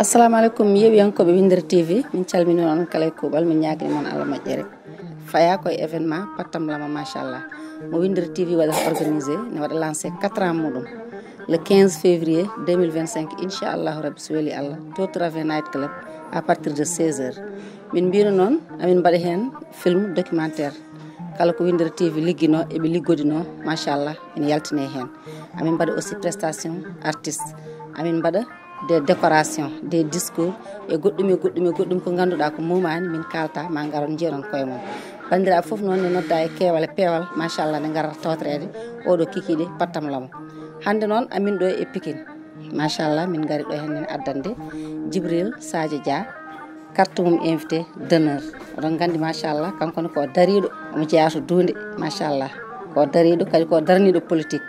assalamu alaikum yeɓiyankoɓe Windere TV min calmini on kala e kuuɓal min ñaagani moon Allah moƴƴere faya koye événement pattam lama machallah mo Windere TV waɗata organisé ne waɗa lancé 4 ans muɗum le 15 février 2025 inchallahu rabbi so weeli Allah to Travé Night Club à partir de 16h min mbino noon amin mbaɗa hen film documentaire kala ko Windere TV liggino eɓe liggodino machallah ene yaltine hen amin mbaɗa aussi prestation artiste amin mbaɗa des décorations des discours e goɗɗum ko ganduɗa ko mumani min kalta ma garon jeeron koye mon bandiraɓe foof noon ne nodda e keewal e peewal machallah ne gara tawtorede oɗo kikiɗe pattam lamo hande noon amin ɗo e Pikine machallah min gari ɗo hen addande Djibril Sadio Dia carte mum invité d'honneur oɗon gandi machallah kankone ko dariɗo omo jeeya to Dunde machallah ko dariɗo kadi ko daraniɗo politique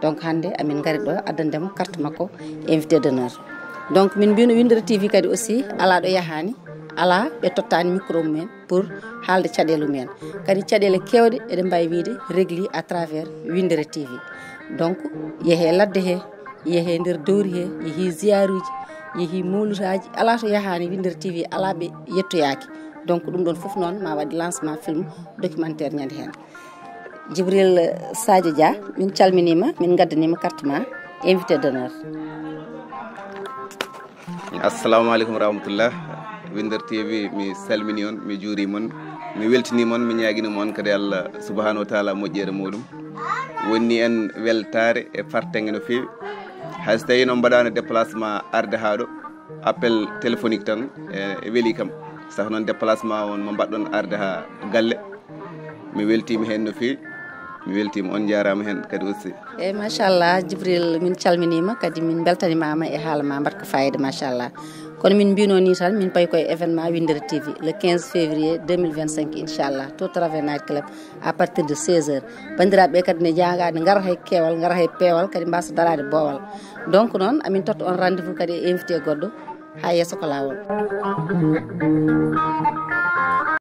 donc hande amin gari ɗo addandemo carte makko invité d'honneur donc min mbino Windere TV kadi aussi ala ɗo yahani ala ɓe tottani micro mumen pour haalde caɗele mumen kadi caɗele kewɗe eɗen mbawi wiide régli à travers Windere TV donc yeehe ladde he yeehe nder dowri he yeehi ziyaruji yeehi mawlutaji ala to yahani Windere TV ala ɓe yettoyaki donc ɗum ɗon foof noon ma waɗi lancement film documentaire ñande hen Djibril Sadio Dia min calminima min gaddanima carte ma invité d'honneur. assalamu aleykum rahmatullah Windere TV mi salmini on mi juurima on mi weltinima on mi ñaguinima on kadi Allah subahanahu wa taala moƴƴere muɗum wonni en weltare e fartege no fewi hayso tawi noon mbaɗano déplacement arde haɗo appel téléphonique tan e weeli kam saaha noon déplacement on mo mbaɗɗon arde ha galle mi weltima hen no fewi mi weltima on jarama hen kadi aussi eyyi machallah Djibril min calminima kadi min beltanimama e haala ma mbaɗka fayida machallah kono min mbino ni tan min payi koye événement Windere TV le 15 février 2025 inchallah to Travé Night Club à partir de 16h bandiraɓe kadi ne jagade gara hay keewal gara hay peewal kadi mbasa darade boowal donc noon amin totta on rendez-vous kadi e invité goɗɗo ha yesso ko lawol